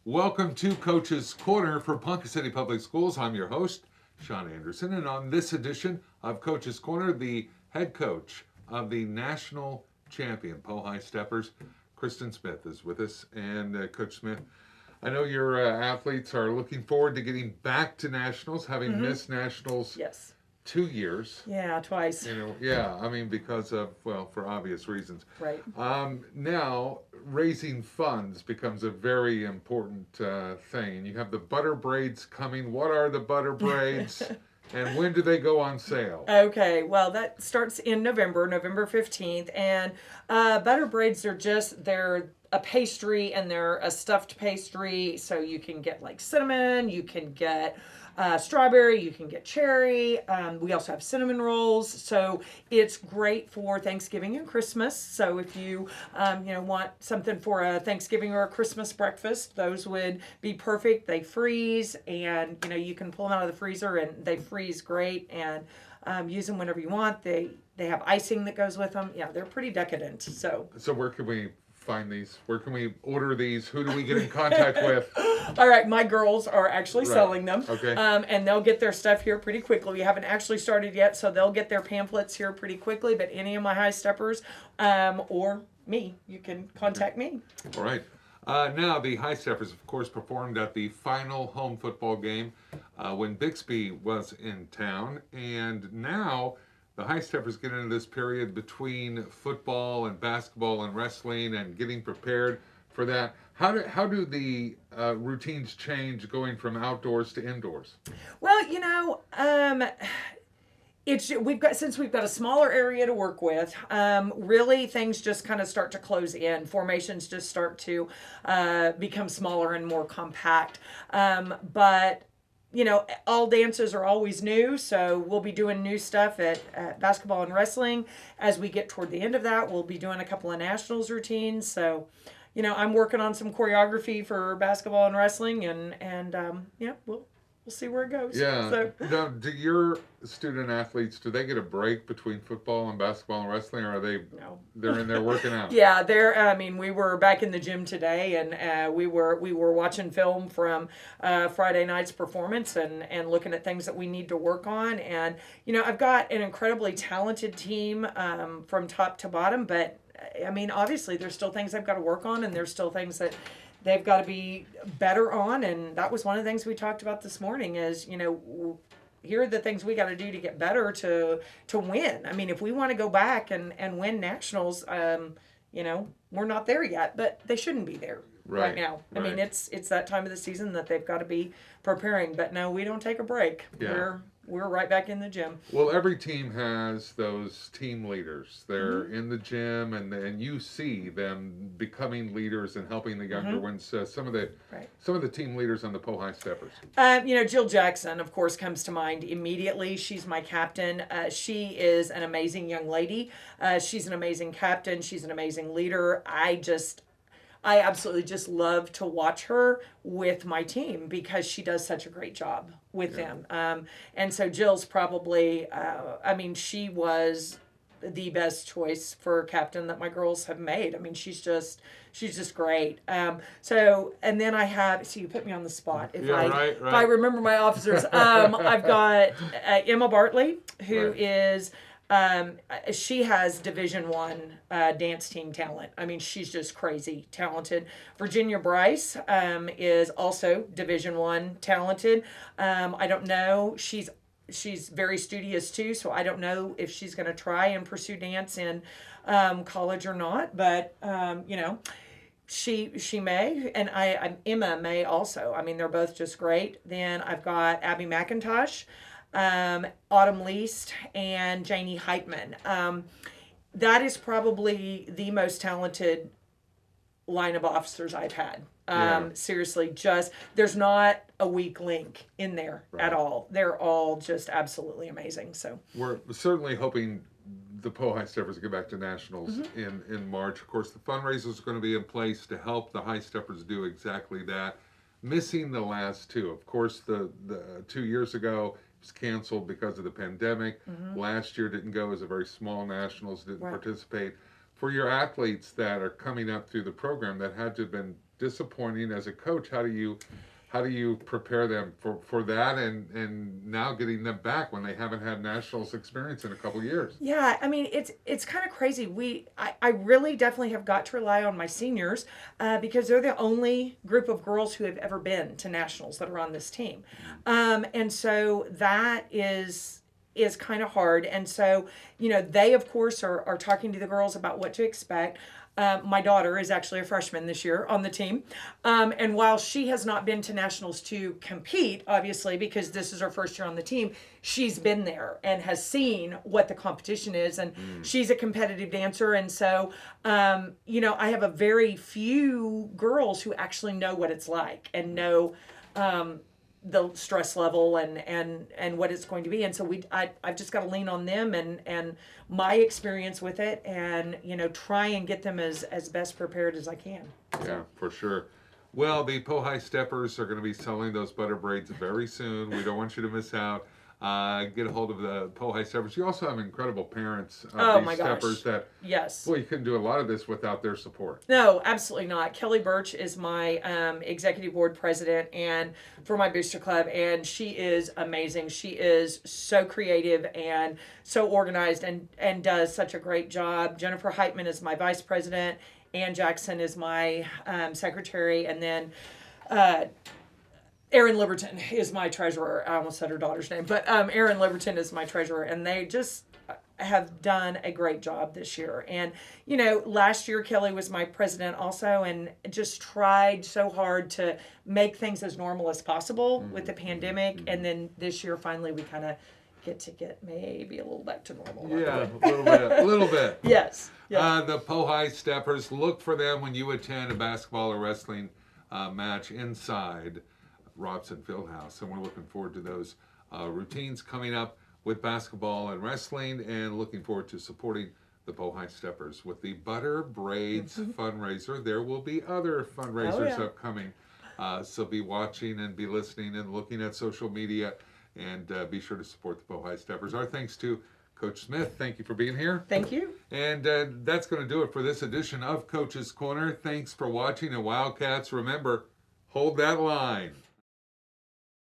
Welcome to Coach's Corner for Ponca City Public Schools. I'm your host, Sean Anderson, and on this edition of Coach's Corner, the head coach of the national champion High Steppers, Kristin Smith, is with us. And Coach Smith, I know your athletes are looking forward to getting back to nationals, having missed nationals Yes. 2 years. Yeah, twice. Because of, for obvious reasons. Right. Now, raising funds becomes a very important thing. You have the butter braids coming. What are the butter braids? And when do they go on sale? Okay, well, that starts in November 15th. And butter braids they're a pastry, and they're a stuffed pastry. So you can get like cinnamon, you can get strawberry, you can get cherry. We also have cinnamon rolls. So it's great for Thanksgiving and Christmas. So if you, want something for a Thanksgiving or a Christmas breakfast, those would be perfect. They freeze, and, you can pull them out of the freezer, and they freeze great, and use them whenever you want. They have icing that goes with them. Yeah, they're pretty decadent. So where can we find these? Where can we order these? Who do we get in contact with? All right, my girls are actually selling them. Okay. And they'll get their stuff here pretty quickly. We haven't actually started yet, so they'll get their pamphlets here pretty quickly. But any of my high steppers or me, you can contact me. All right. Now, the High Steppers, of course, performed at the final home football game when Bixby was in town. And now the High Steppers get into this period between football and basketball and wrestling and getting prepared for that. How do the routines change going from outdoors to indoors? Well, we've got a smaller area to work with. Really, things just kind of start to close in. Formations just start to become smaller and more compact. But all dances are always new, so we'll be doing new stuff at basketball and wrestling. As we get toward the end of that, we'll be doing a couple of nationals routines. So, I'm working on some choreography for basketball and wrestling, and we'll see where it goes. Yeah. So. Now, do your student athletes, do they get a break between football and basketball and wrestling, or No. They're in there working out? Yeah, we were back in the gym today, and we were watching film from Friday night's performance and looking at things that we need to work on. And I've got an incredibly talented team from top to bottom, but obviously there's still things I've got to work on, and there's still things that they've got to be better on. And that was one of the things we talked about this morning is, here are the things we got to do to get better to win. If we want to go back and win nationals, we're not there yet, but they shouldn't be there right now. Right. It's that time of the season that they've got to be preparing. But no, we don't take a break. Yeah. We're right back in the gym. Well, every team has those team leaders. They're in the gym, and you see them becoming leaders and helping the younger ones. Some of the team leaders on the High Steppers. Jill Jackson, of course, comes to mind immediately. She's my captain. She is an amazing young lady. She's an amazing captain. She's an amazing leader. I absolutely just love to watch her with my team because she does such a great job with them. And so Jill's probably, she was the best choice for captain that my girls have made. She's just great. And then I have, so you put me on the spot. If I remember my officers, I've got Emma Bartley, who is, she has Division I dance team talent. She's just crazy talented. Virginia Bryce is also Division I talented. I don't know. She's very studious too, so I don't know if she's going to try and pursue dance in college or not. But she may, and Emma may also. They're both just great. Then I've got Abby McIntosh, Autumn Least, and Janie Heitman. That is probably the most talented line of officers I've had. Seriously, there's not a weak link in there at all. They're all just absolutely amazing. So we're certainly hoping the High Steppers get back to nationals in March. Of course, the fundraiser is going to be in place to help the High Steppers do exactly that. Missing the last two. Of course, the 2 years ago, was canceled because of the pandemic. Last year didn't go as a very small nationals, didn't participate. For your athletes that are coming up through the program that had to have been disappointing as a coach. How do you prepare them for that and now getting them back when they haven't had nationals experience in a couple years? Yeah, I mean it's kind of crazy. I really definitely have got to rely on my seniors because they're the only group of girls who have ever been to nationals that are on this team, and so that is kind of hard. And so they of course are talking to the girls about what to expect. My daughter is actually a freshman this year on the team. And while she has not been to nationals to compete, obviously, because this is her first year on the team, she's been there and has seen what the competition is. And she's a competitive dancer. And so, I have a very few girls who actually know what it's like and know the stress level and what it's going to be. And so I've just got to lean on them and my experience with it and try and get them as best prepared as I can. Yeah, for sure. Well, the Pohai Steppers are going to be selling those butter braids very soon. We don't want you to miss out. Get a hold of the Pohai Steppers. You also have incredible parents of Oh these my gosh. steppers that, Yes. boy, you couldn't do a lot of this without their support. No, absolutely not. Kelly Birch is my executive board president and for my booster club, and she is amazing. She is so creative and so organized and does such a great job. Jennifer Heitman is my vice president. Ann Jackson is my secretary, and then Erin Liberton is my treasurer. I almost said her daughter's name, but Erin Liberton is my treasurer, and they just have done a great job this year. And last year Kelly was my president also, and just tried so hard to make things as normal as possible with the pandemic. And then this year finally we kind of get maybe a little back to normal. Yeah, a little bit. Yes. Yeah. The Pohai Steppers, look for them when you attend a basketball or wrestling match inside Robson Fieldhouse, and we're looking forward to those routines coming up with basketball and wrestling, and looking forward to supporting the Pohai Steppers with the Butter Braids fundraiser. There will be other fundraisers upcoming, so be watching and be listening and looking at social media, and be sure to support the Pohai Steppers. Our thanks to Coach Smith. Thank you for being here. Thank you. And that's going to do it for this edition of Coach's Corner. Thanks for watching, and Wildcats, remember, hold that line.